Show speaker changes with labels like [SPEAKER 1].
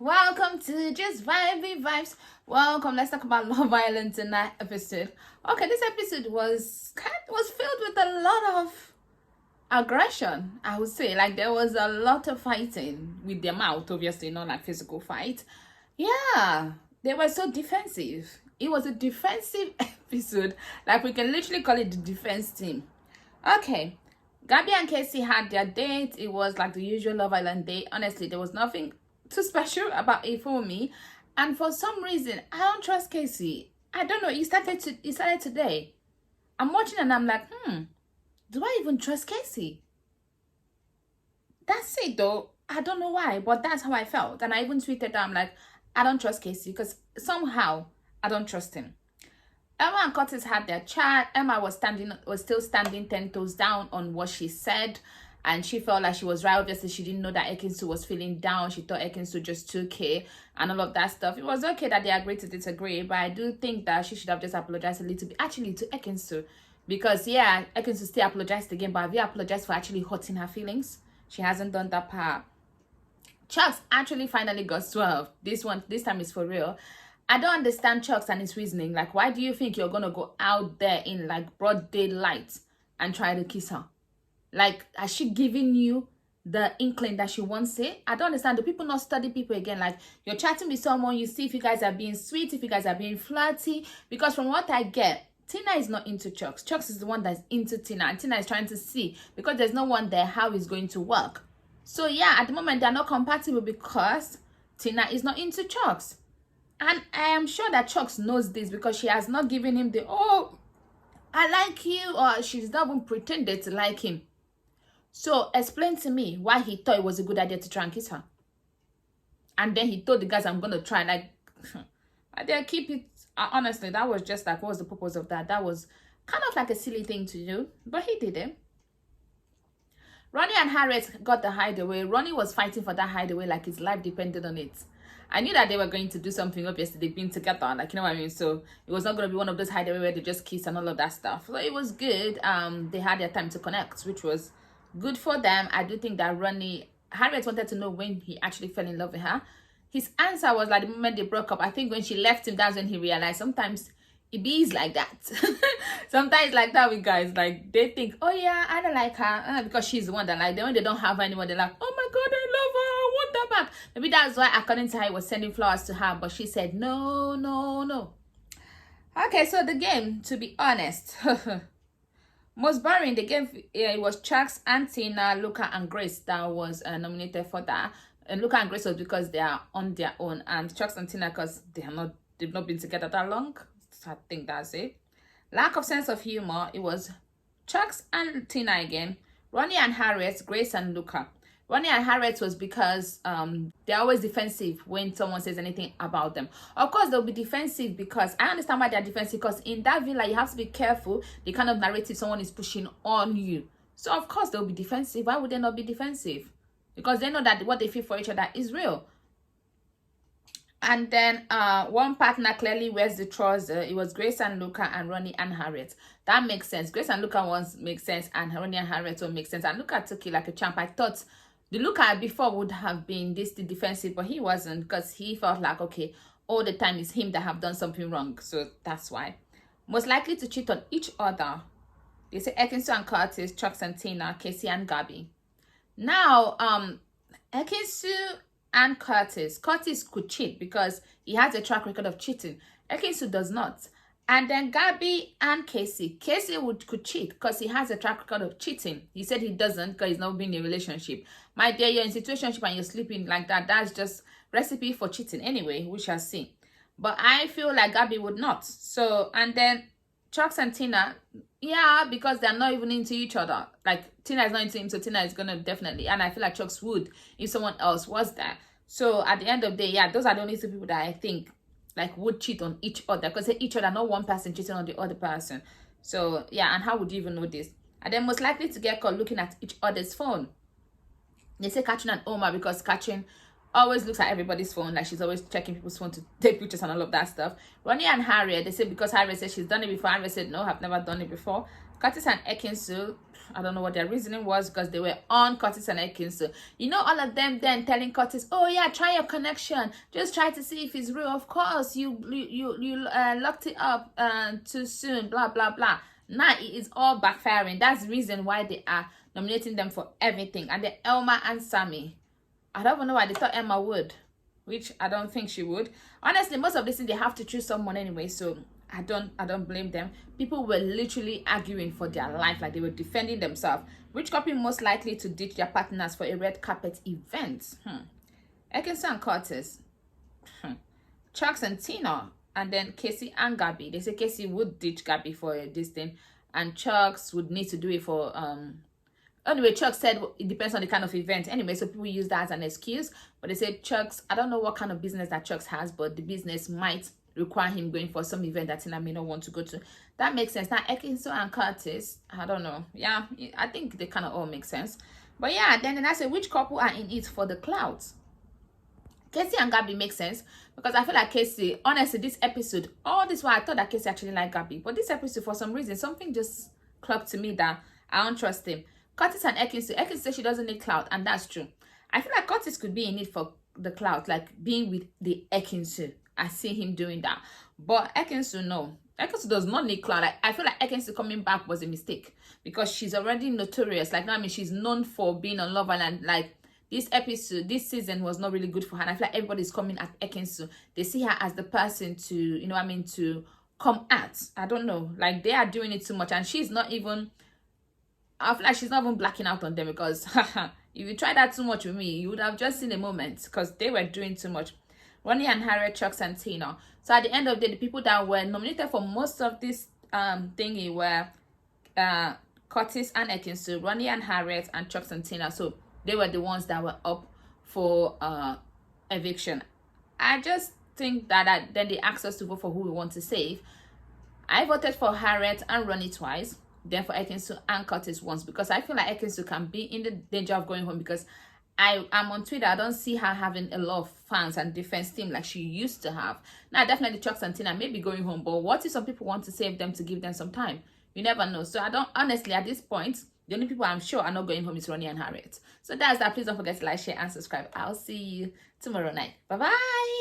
[SPEAKER 1] Welcome to Just Vibey Vibes. Welcome. Let's talk about Love Island tonight episode. Okay, this episode was filled with a lot of aggression. I would say, like, there was a lot of fighting with their mouth, obviously not like physical fight. Yeah, they were so defensive. It was a defensive episode. Like, we can literally call it the defense team. Okay, Gabby and Casey had their date. It was like the usual Love Island date. Honestly, there was nothing too special about it for me. And for some reason, I don't trust Casey. I don't know. It started today. I'm watching and I'm like, do I even trust Casey? That's it though. I don't know why, but that's how I felt. And I even tweeted that I'm like, I don't trust Casey because somehow I don't trust him. Emma and Curtis had their chat. Emma was still standing 10 toes down on what she said, and she felt like she was right. Obviously, she didn't know that Ekinsu was feeling down. She thought Ekinsu just took it and all of that stuff. It was okay that they agreed to disagree, but I do think that she should have just apologized a little bit, actually, to Ekinsu, because yeah, Ekinsu still apologized again, but have you apologized for actually hurting her feelings? She hasn't done that part. Chucks actually finally got swerved. This time is for real. I don't understand Chucks and his reasoning. Like, why do you think you're gonna go out there in like broad daylight and try to kiss her? Like, has she given you the inkling that she wants it? I don't understand. Do people not study people again? Like, you're chatting with someone, you see if you guys are being sweet, if you guys are being flirty. Because from what I get, Tina is not into Chucks. Chucks is the one that's into Tina, and Tina is trying to see, because there's no one there, how it's going to work. So yeah, at the moment they're not compatible because Tina is not into Chucks. And I am sure that Chucks knows this because she has not given him the, oh, I like you, or she's not even pretended to like him. So explain to me why he thought it was a good idea to try and kiss her. And then he told the guys, I'm going to try. Like, I dare keep it. Honestly, that was just like, what was the purpose of that? That was kind of like a silly thing to do. But he did it. Ronnie and Harriet got the hideaway. Ronnie was fighting for that hideaway like his life depended on it. I knew that they were going to do something. Obviously, they've been together, like, you know what I mean? So it was not going to be one of those hideaway where they just kiss and all of that stuff. So it was good. They had their time to connect, which was good for them. I do think that Harriet wanted to know when he actually fell in love with her. His answer was like the moment they broke up. I think when she left him, that's when he realized sometimes it be like that. Sometimes like that with guys, like they think, oh yeah, I don't like her because she's the one that like them. When they don't have anyone, they're like, oh my god, I love her, I want that back. Maybe that's why, according to her, he was sending flowers to her, but she said no, no, no. Okay, so the game, to be honest, most boring. The game, it was Chucks and Tina, Luca and Grace that was nominated for that. And Luca and Grace was because they are on their own, and Chucks and Tina because they've not been together that long. I think that's it. Lack of sense of humor. It was Chucks and Tina again. Ronnie and Harriet, Grace and Luca. Ronnie and Harriet was because they're always defensive when someone says anything about them. Of course, they'll be defensive because I understand why they're defensive, because in that villa, you have to be careful the kind of narrative someone is pushing on you. So, of course, they'll be defensive. Why would they not be defensive? Because they know that what they feel for each other is real. And then one partner clearly wears the trouser. It was Grace and Luca and Ronnie and Harriet. That makes sense. Grace and Luca once makes sense, and Ronnie and Harriet will make sense. And Luca took it like a champ. I thought the Luca before would have been this defensive, but he wasn't, because he felt like, okay, all the time it's him that have done something wrong. So that's why. Most likely to cheat on each other. They say Ekinsu and Curtis, Chucks and Tina, Casey and Gabby. Now, Ekinsu and Curtis could cheat because he has a track record of cheating. Ekinsu does not. And then Gabby and Casey could cheat because he has a track record of cheating. He said he doesn't because he's not been in a relationship. My dear, you're in a situationship and you're sleeping like that. That's just recipe for cheating anyway. We shall see. But I feel like Gabby would not. So, and then Chucks and Tina, yeah, because they're not even into each other. Like, Tina is not into him, so Tina is gonna definitely. And I feel like Chucks would if someone else was there. So at the end of the day, yeah, those are the only two people that I think like would cheat on each other, because they each other, not one person cheating on the other person. So yeah, and how would you even know this? And then most likely to get caught looking at each other's phone. They say Katrin and Omar, because Katrin always looks at everybody's phone, like she's always checking people's phone to take pictures and all of that stuff. Ronnie and Harriet, they say because Harriet said she's done it before. Harriet said no, I've never done it before. Curtis and Ekinsu, I don't know what their reasoning was, because they were on Curtis and Ekinsu. You know, all of them then telling Curtis, oh yeah, try your connection, just try to see if it's real. Of course, you locked it up too soon, blah blah blah. Now it is all backfiring. That's the reason why they are nominating them for everything. And then Elma and Sammy, I don't even know why they thought Emma would, which I don't think she would. Honestly, most of this thing, they have to choose someone anyway, so I don't blame them. People were literally arguing for their life, like they were defending themselves. Which couple most likely to ditch their partners for a red carpet event? Ekinsu and Curtis, Chucks and Tina, and then Casey and Gabby. They say Casey would ditch Gabby for this thing, and Chucks would need to do it for anyway. Chuck said it depends on the kind of event anyway, so people use that as an excuse. But they said Chucks, I don't know what kind of business that Chucks has, but the business might require him going for some event that Tina may not want to go to. That makes sense. Now Ekinsu and Curtis, I don't know. Yeah, I think they kind of all make sense. But yeah, then I say, which couple are in it for the clouds? Casey and Gabby makes sense, because I feel like Casey, honestly, this episode, all this while I thought that Casey actually liked Gabby, but this episode, for some reason, something just clocked to me that I don't trust him. Curtis and Ekinsu says she doesn't need clout, and that's true. I feel like Curtis could be in it for the clout, like being with the Ekinsu. I see him doing that. But Ekinsu, no. Ekinsu does not need clout. Like, I feel like Ekinsu coming back was a mistake, because she's already notorious. Like, I mean, she's known for being on Love Island. Like, this episode, this season was not really good for her. And I feel like everybody's coming at Ekinsu. They see her as the person to, you know what I mean, to come at. I don't know. Like, they are doing it too much. And she's not even, I feel like she's not even blacking out on them, because if you try that too much with me, you would have just seen a moment, because they were doing too much. Ronnie and Harriet, Chucks and Tina. So at the end of the day, the people that were nominated for most of this thingy were Curtis and Ekinsu, Ronnie and Harriet, and Chucks and Tina. So they were the ones that were up for eviction. I just think that then they asked us to vote for who we want to save. I voted for Harriet and Ronnie twice, then for Ekinsu and Curtis once, because I feel like Ekinsu can be in the danger of going home, because I'm on Twitter, I don't see her having a lot of fans and defense team like she used to have. Now, definitely Chucks and Tina may be going home, but what if some people want to save them to give them some time? You never know. So I don't, honestly, at this point, the only people I'm sure are not going home is Ronnie and Harriet. So that's that. Please don't forget to like, share, and subscribe. I'll see you tomorrow night. Bye-bye.